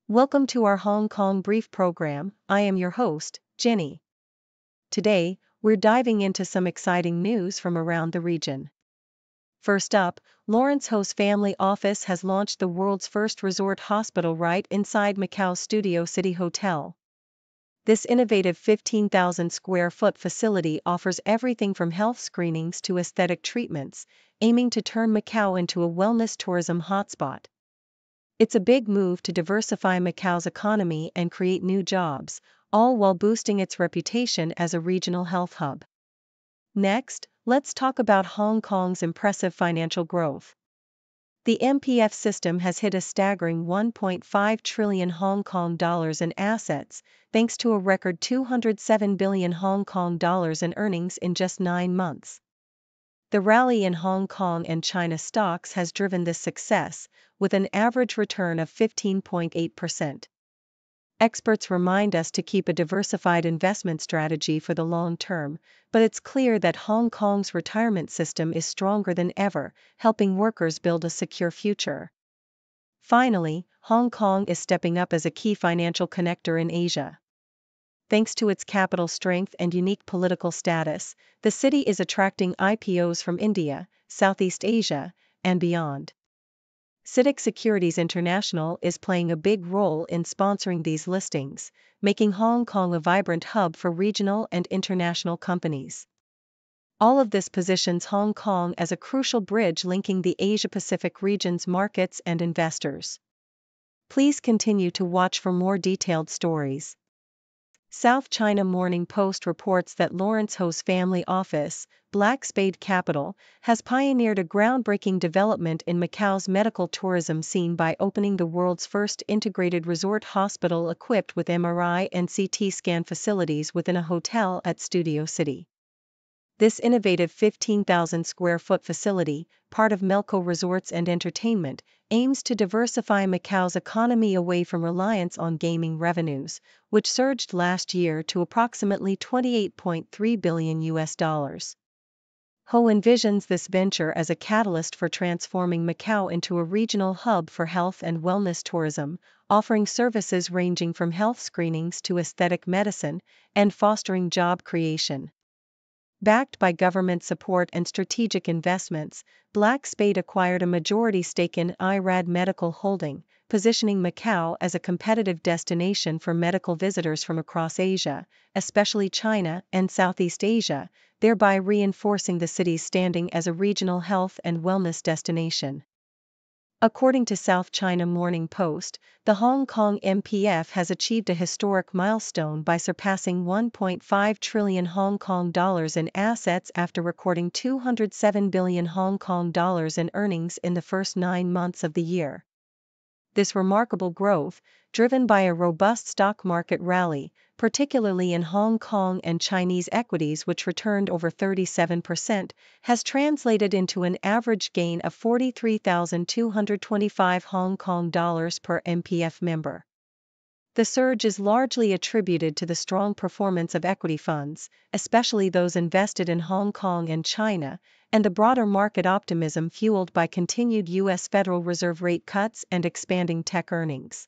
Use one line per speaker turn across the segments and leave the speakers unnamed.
Welcome to our Hong Kong Brief program. I am your host, Jenny. Today, we're diving into some exciting news from around the region. First up, Lawrence Ho's family office has launched the world's first resort hospital right inside Macau's Studio City Hotel. This innovative 15,000 square foot facility offers everything from health screenings to aesthetic treatments, aiming to turn Macau into a wellness tourism hotspot. It's a big move to diversify Macau's economy and create new jobs, all while boosting its reputation as a regional health hub. Next, let's talk about Hong Kong's impressive financial growth. The MPF system has hit a staggering 1.5 trillion Hong Kong dollars in assets, thanks to a record 207 billion Hong Kong dollars in earnings in just 9 months. The rally in Hong Kong and China stocks has driven this success, with an average return of 15.8%. Experts remind us to keep a diversified investment strategy for the long term, but it's clear that Hong Kong's retirement system is stronger than ever, helping workers build a secure future. Finally, Hong Kong is stepping up as a key financial connector in Asia. Thanks to its capital strength and unique political status, the city is attracting IPOs from India, Southeast Asia, and beyond. CITIC Securities International is playing a big role in sponsoring these listings, making Hong Kong a vibrant hub for regional and international companies. All of this positions Hong Kong as a crucial bridge linking the Asia-Pacific region's markets and investors. Please continue to watch for more detailed stories. South China Morning Post reports that Lawrence Ho's family office, Black Spade Capital, has pioneered a groundbreaking development in Macau's medical tourism scene by opening the world's first integrated resort hospital equipped with MRI and CT scan facilities within a hotel at Studio City. This innovative 15,000 square foot facility, part of Melco Resorts and Entertainment, aims to diversify Macau's economy away from reliance on gaming revenues, which surged last year to approximately $28.3 billion. Ho envisions this venture as a catalyst for transforming Macau into a regional hub for health and wellness tourism, offering services ranging from health screenings to aesthetic medicine, and fostering job creation. Backed by government support and strategic investments, Black Spade acquired a majority stake in IRAD Medical Holding, positioning Macau as a competitive destination for medical visitors from across Asia, especially China and Southeast Asia, thereby reinforcing the city's standing as a regional health and wellness destination. According to South China Morning Post, the Hong Kong MPF has achieved a historic milestone by surpassing 1.5 trillion Hong Kong dollars in assets after recording 207 billion Hong Kong dollars in earnings in the first 9 months of the year. This remarkable growth, driven by a robust stock market rally, particularly in Hong Kong and Chinese equities which returned over 37%, has translated into an average gain of 43,225 Hong Kong dollars per MPF member. The surge is largely attributed to the strong performance of equity funds, especially those invested in Hong Kong and China, and the broader market optimism fueled by continued U.S. Federal Reserve rate cuts and expanding tech earnings.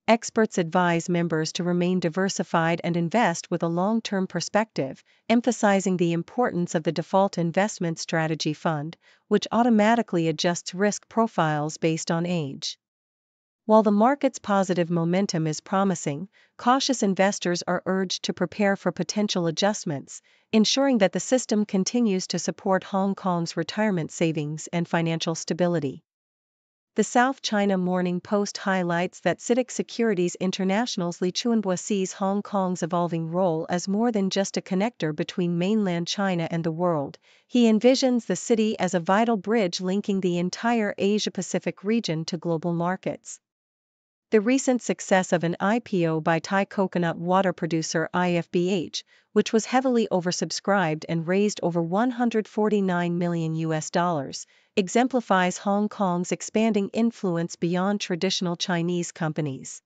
Experts advise members to remain diversified and invest with a long-term perspective, emphasizing the importance of the default investment strategy fund, which automatically adjusts risk profiles based on age. While the market's positive momentum is promising, cautious investors are urged to prepare for potential adjustments, ensuring that the system continues to support Hong Kong's retirement savings and financial stability. The South China Morning Post highlights that CITIC Securities International's Li Chuanbo sees Hong Kong's evolving role as more than just a connector between mainland China and the world. He envisions the city as a vital bridge linking the entire Asia-Pacific region to global markets. The recent success of an IPO by Thai coconut water producer IFBH, which was heavily oversubscribed and raised over $149 million, exemplifies Hong Kong's expanding influence beyond traditional Chinese companies.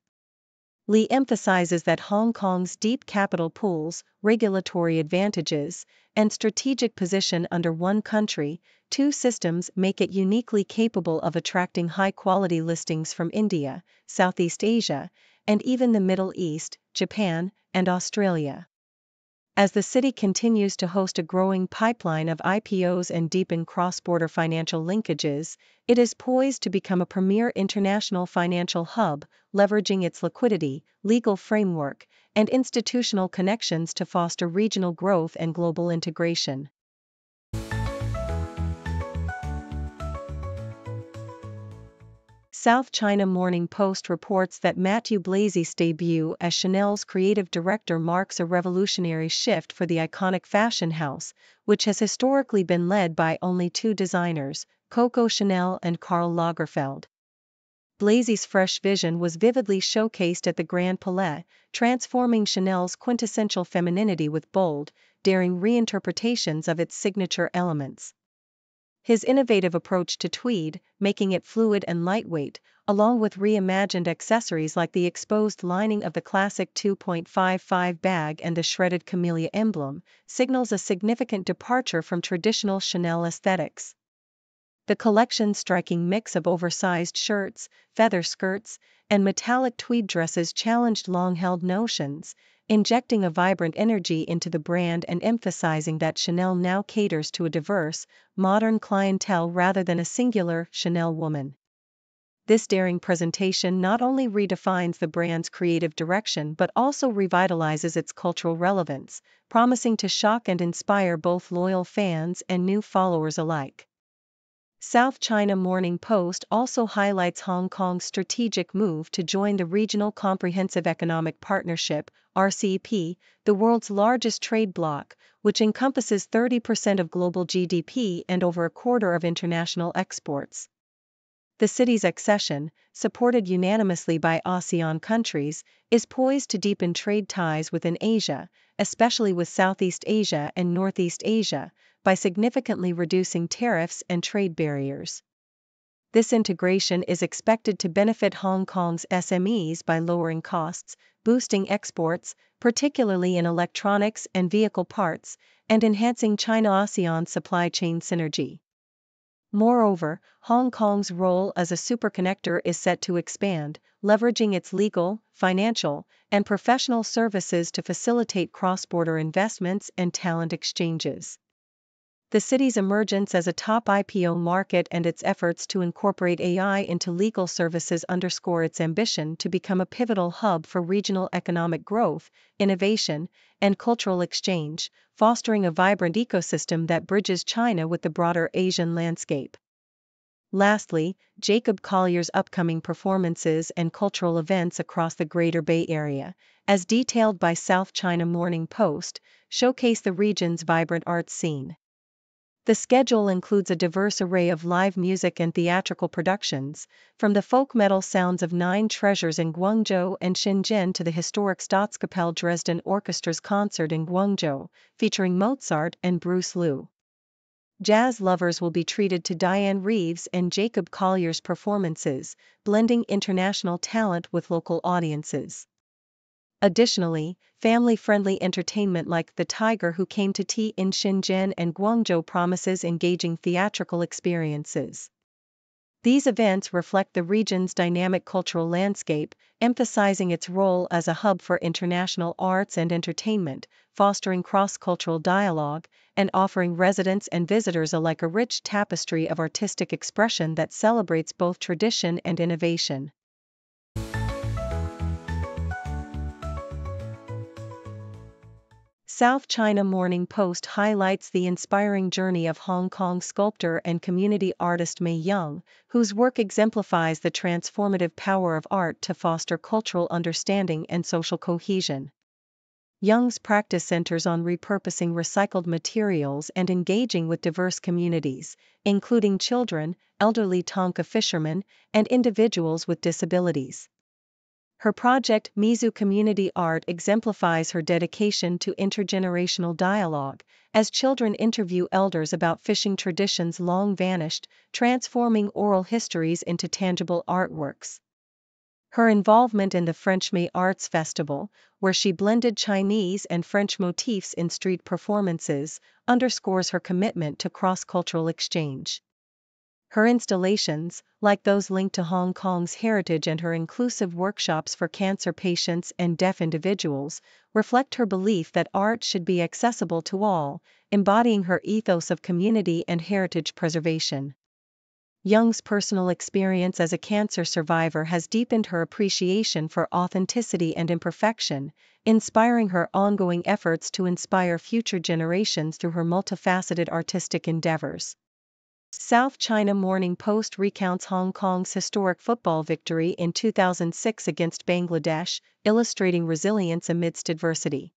Li emphasizes that Hong Kong's deep capital pools, regulatory advantages, and strategic position under one country, two systems make it uniquely capable of attracting high-quality listings from India, Southeast Asia, and even the Middle East, Japan, and Australia. As the city continues to host a growing pipeline of IPOs and deepen cross-border financial linkages, it is poised to become a premier international financial hub, leveraging its liquidity, legal framework, and institutional connections to foster regional growth and global integration. South China Morning Post reports that Matthew Blazy's debut as Chanel's creative director marks a revolutionary shift for the iconic fashion house, which has historically been led by only two designers, Coco Chanel and Karl Lagerfeld. Blazy's fresh vision was vividly showcased at the Grand Palais, transforming Chanel's quintessential femininity with bold, daring reinterpretations of its signature elements. His innovative approach to tweed, making it fluid and lightweight, along with reimagined accessories like the exposed lining of the classic 2.55 bag and the shredded camellia emblem, signals a significant departure from traditional Chanel aesthetics. The collection's striking mix of oversized shirts, feather skirts, and metallic tweed dresses challenged long-held notions, injecting a vibrant energy into the brand and emphasizing that Chanel now caters to a diverse, modern clientele rather than a singular Chanel woman. This daring presentation not only redefines the brand's creative direction but also revitalizes its cultural relevance, promising to shock and inspire both loyal fans and new followers alike. South China Morning Post also highlights Hong Kong's strategic move to join the Regional Comprehensive Economic Partnership, RCEP, the world's largest trade bloc, which encompasses 30% of global GDP and over a quarter of international exports. The city's accession, supported unanimously by ASEAN countries, is poised to deepen trade ties within Asia, especially with Southeast Asia and Northeast Asia, by significantly reducing tariffs and trade barriers. This integration is expected to benefit Hong Kong's SMEs by lowering costs, boosting exports, particularly in electronics and vehicle parts, and enhancing China-ASEAN supply chain synergy. Moreover, Hong Kong's role as a superconnector is set to expand, leveraging its legal, financial, and professional services to facilitate cross-border investments and talent exchanges. The city's emergence as a top IPO market and its efforts to incorporate AI into legal services underscore its ambition to become a pivotal hub for regional economic growth, innovation, and cultural exchange, fostering a vibrant ecosystem that bridges China with the broader Asian landscape. Lastly, Jacob Collier's upcoming performances and cultural events across the Greater Bay Area, as detailed by South China Morning Post, showcase the region's vibrant arts scene. The schedule includes a diverse array of live music and theatrical productions, from the folk metal sounds of Nine Treasures in Guangzhou and Shenzhen to the historic Staatskapelle Dresden Orchestra's concert in Guangzhou, featuring Mozart and Bruce Liu. Jazz lovers will be treated to Diane Reeves and Jacob Collier's performances, blending international talent with local audiences. Additionally, family-friendly entertainment like The Tiger Who Came to Tea in Shenzhen and Guangzhou promises engaging theatrical experiences. These events reflect the region's dynamic cultural landscape, emphasizing its role as a hub for international arts and entertainment, fostering cross-cultural dialogue, and offering residents and visitors alike a rich tapestry of artistic expression that celebrates both tradition and innovation. South China Morning Post highlights the inspiring journey of Hong Kong sculptor and community artist Mei Young, whose work exemplifies the transformative power of art to foster cultural understanding and social cohesion. Young's practice centers on repurposing recycled materials and engaging with diverse communities, including children, elderly Tonka fishermen, and individuals with disabilities. Her project Mizu Community Art exemplifies her dedication to intergenerational dialogue, as children interview elders about fishing traditions long vanished, transforming oral histories into tangible artworks. Her involvement in the French May Arts Festival, where she blended Chinese and French motifs in street performances, underscores her commitment to cross-cultural exchange. Her installations, like those linked to Hong Kong's heritage and her inclusive workshops for cancer patients and deaf individuals, reflect her belief that art should be accessible to all, embodying her ethos of community and heritage preservation. Young's personal experience as a cancer survivor has deepened her appreciation for authenticity and imperfection, inspiring her ongoing efforts to inspire future generations through her multifaceted artistic endeavors. South China Morning Post recounts Hong Kong's historic football victory in 2006 against Bangladesh, illustrating resilience amidst adversity.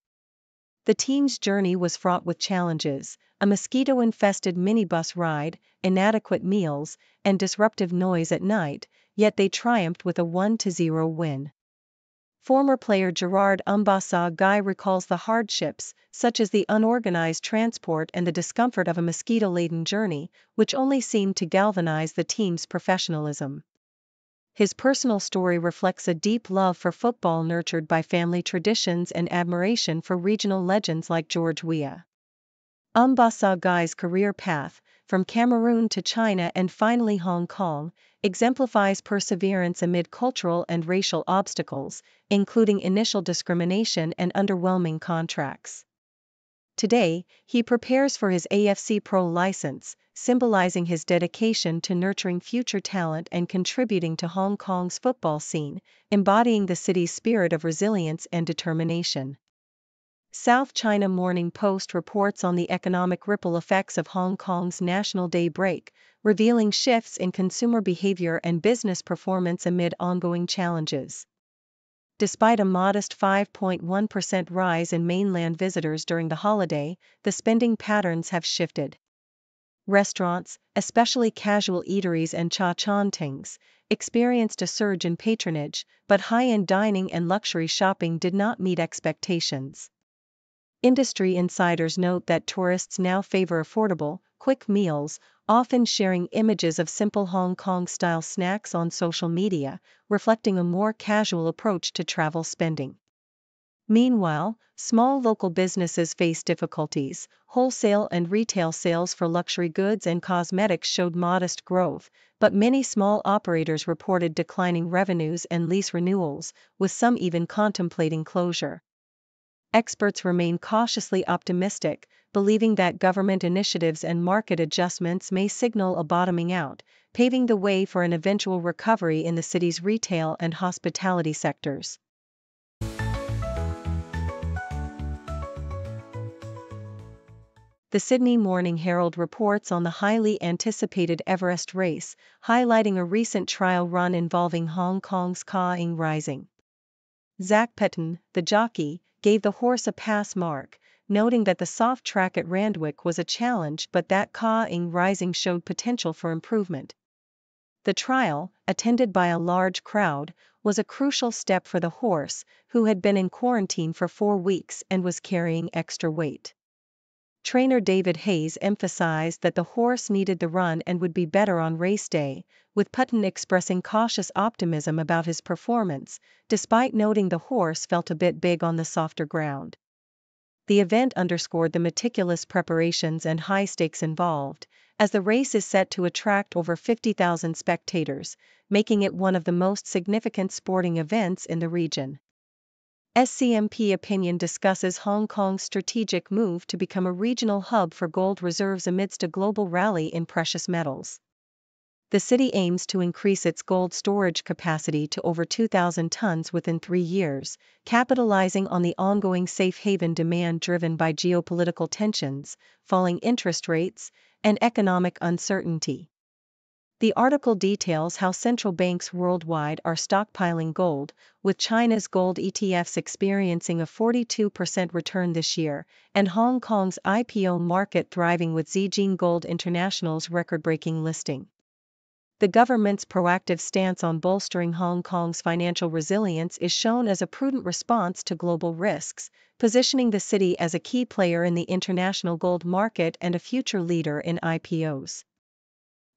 The team's journey was fraught with challenges: a mosquito-infested minibus ride, inadequate meals, and disruptive noise at night, yet they triumphed with a 1-0 win. Former player Gerard Umbasa Guy recalls the hardships, such as the unorganized transport and the discomfort of a mosquito-laden journey, which only seemed to galvanize the team's professionalism. His personal story reflects a deep love for football nurtured by family traditions and admiration for regional legends like George Weah. Umbasa Guy's career path, from Cameroon to China and finally Hong Kong, exemplifies perseverance amid cultural and racial obstacles, including initial discrimination and underwhelming contracts. Today, he prepares for his AFC Pro license, symbolizing his dedication to nurturing future talent and contributing to Hong Kong's football scene, embodying the city's spirit of resilience and determination. South China Morning Post reports on the economic ripple effects of Hong Kong's National Day break, revealing shifts in consumer behavior and business performance amid ongoing challenges. Despite a modest 5.1% rise in mainland visitors during the holiday, the spending patterns have shifted. Restaurants, especially casual eateries and cha-chantings, experienced a surge in patronage, but high-end dining and luxury shopping did not meet expectations. Industry insiders note that tourists now favor affordable, quick meals, often sharing images of simple Hong Kong-style snacks on social media, reflecting a more casual approach to travel spending. Meanwhile, small local businesses face difficulties. Wholesale and retail sales for luxury goods and cosmetics showed modest growth, but many small operators reported declining revenues and lease renewals, with some even contemplating closure. Experts remain cautiously optimistic, believing that government initiatives and market adjustments may signal a bottoming out, paving the way for an eventual recovery in the city's retail and hospitality sectors. The Sydney Morning Herald reports on the highly anticipated Everest race, highlighting a recent trial run involving Hong Kong's Ka-ing Rising. Zach Petton, the jockey, gave the horse a pass mark, noting that the soft track at Randwick was a challenge but that Ka-ing Rising showed potential for improvement. The trial, attended by a large crowd, was a crucial step for the horse, who had been in quarantine for 4 weeks and was carrying extra weight. Trainer David Hayes emphasized that the horse needed the run and would be better on race day, with Putton expressing cautious optimism about his performance, despite noting the horse felt a bit big on the softer ground. The event underscored the meticulous preparations and high stakes involved, as the race is set to attract over 50,000 spectators, making it one of the most significant sporting events in the region. SCMP Opinion discusses Hong Kong's strategic move to become a regional hub for gold reserves amidst a global rally in precious metals. The city aims to increase its gold storage capacity to over 2,000 tons within 3 years, capitalizing on the ongoing safe haven demand driven by geopolitical tensions, falling interest rates, and economic uncertainty. The article details how central banks worldwide are stockpiling gold, with China's gold ETFs experiencing a 42% return this year, and Hong Kong's IPO market thriving with Zijin Gold International's record-breaking listing. The government's proactive stance on bolstering Hong Kong's financial resilience is shown as a prudent response to global risks, positioning the city as a key player in the international gold market and a future leader in IPOs.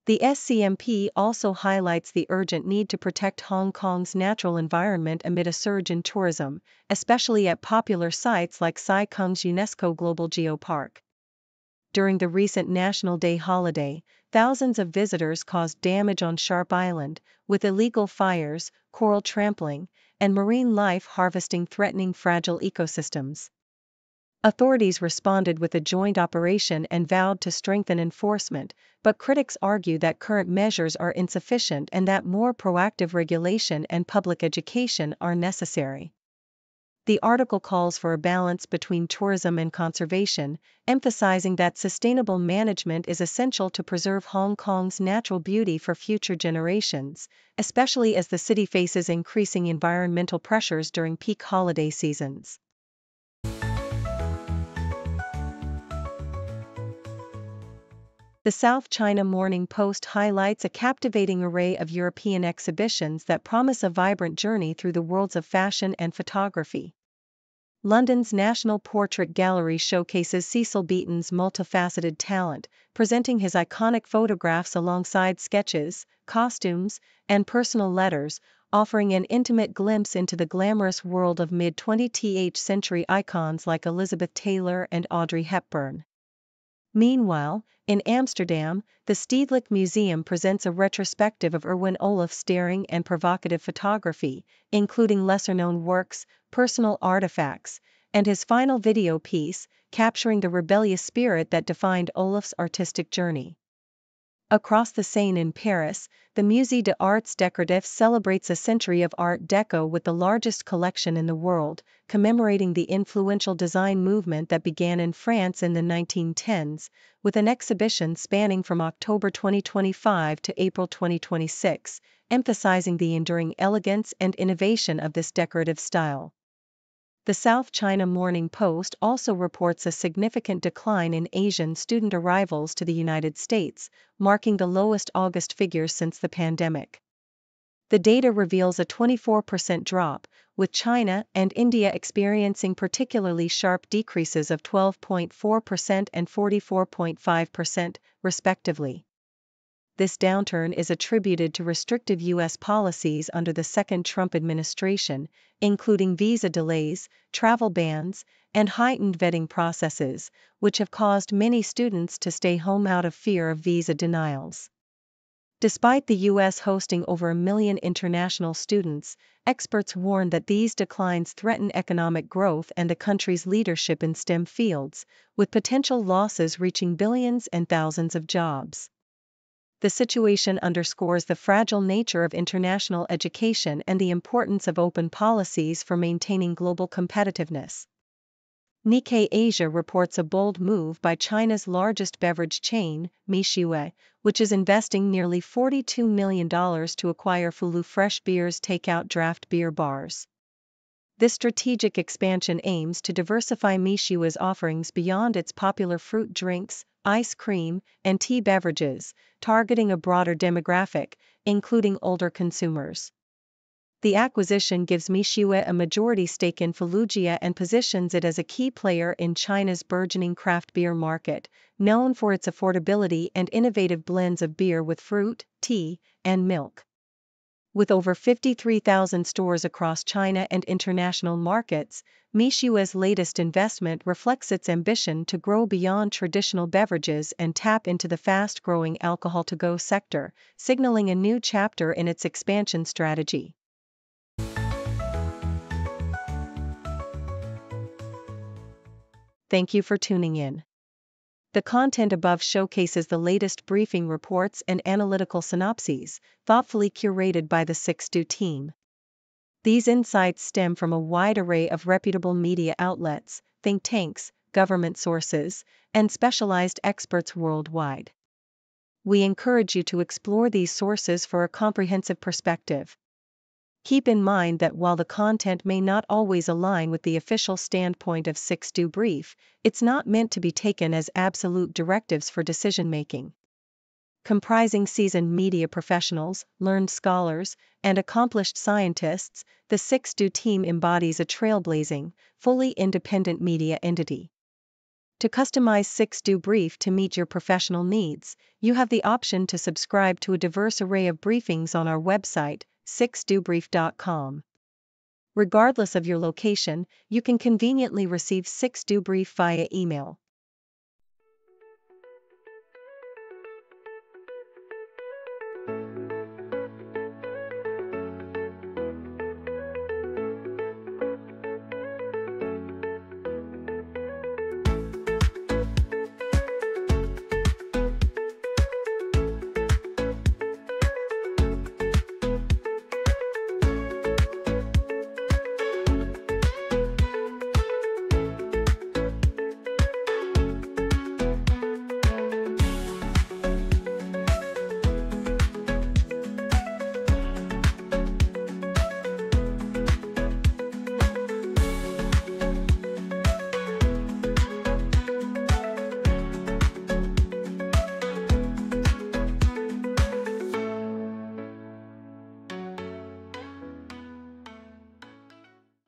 The SCMP also highlights the urgent need to protect Hong Kong's natural environment amid a surge in tourism, especially at popular sites like Sai Kung's UNESCO Global Geopark. During the recent National Day holiday, thousands of visitors caused damage on Sharp Island, with illegal fires, coral trampling, and marine life harvesting threatening fragile ecosystems. Authorities responded with a joint operation and vowed to strengthen enforcement, but critics argue that current measures are insufficient and that more proactive regulation and public education are necessary. The article calls for a balance between tourism and conservation, emphasizing that sustainable management is essential to preserve Hong Kong's natural beauty for future generations, especially as the city faces increasing environmental pressures during peak holiday seasons. The South China Morning Post highlights a captivating array of European exhibitions that promise a vibrant journey through the worlds of fashion and photography. London's National Portrait Gallery showcases Cecil Beaton's multifaceted talent, presenting his iconic photographs alongside sketches, costumes, and personal letters, offering an intimate glimpse into the glamorous world of mid-20th century icons like Elizabeth Taylor and Audrey Hepburn. Meanwhile, in Amsterdam, the Stedelijk Museum presents a retrospective of Erwin Olaf's daring and provocative photography, including lesser-known works, personal artifacts, and his final video piece, capturing the rebellious spirit that defined Olaf's artistic journey. Across the Seine in Paris, the Musée des Arts Décoratifs celebrates a century of Art Deco with the largest collection in the world, commemorating the influential design movement that began in France in the 1910s, with an exhibition spanning from October 2025 to April 2026, emphasizing the enduring elegance and innovation of this decorative style. The South China Morning Post also reports a significant decline in Asian student arrivals to the United States, marking the lowest August figures since the pandemic. The data reveals a 24% drop, with China and India experiencing particularly sharp decreases of 12.4% and 44.5%, respectively. This downturn is attributed to restrictive U.S. policies under the second Trump administration, including visa delays, travel bans, and heightened vetting processes, which have caused many students to stay home out of fear of visa denials. Despite the U.S. hosting over 1 million international students, experts warn that these declines threaten economic growth and the country's leadership in STEM fields, with potential losses reaching billions and thousands of jobs. The situation underscores the fragile nature of international education and the importance of open policies for maintaining global competitiveness. Nikkei Asia reports a bold move by China's largest beverage chain, Mixue, which is investing nearly $42 million to acquire Fulu Fresh Beer's takeout draft beer bars. This strategic expansion aims to diversify Mixue's offerings beyond its popular fruit drinks, ice cream, and tea beverages, targeting a broader demographic, including older consumers. The acquisition gives Mixue a majority stake in Fallujah and positions it as a key player in China's burgeoning craft beer market, known for its affordability and innovative blends of beer with fruit, tea, and milk. With over 53,000 stores across China and international markets, Mixue's latest investment reflects its ambition to grow beyond traditional beverages and tap into the fast-growing alcohol-to-go sector, signaling a new chapter in its expansion strategy. Thank you for tuning in. The content above showcases the latest briefing reports and analytical synopses, thoughtfully curated by the 6Do team. These insights stem from a wide array of reputable media outlets, think tanks, government sources, and specialized experts worldwide. We encourage you to explore these sources for a comprehensive perspective. Keep in mind that while the content may not always align with the official standpoint of 6Do Brief, it's not meant to be taken as absolute directives for decision-making. Comprising seasoned media professionals, learned scholars, and accomplished scientists, the 6Do team embodies a trailblazing, fully independent media entity. To customize 6Do Brief to meet your professional needs, you have the option to subscribe to a diverse array of briefings on our website, 6dobrief.com. Regardless of your location, you can conveniently receive 6Do Brief via email.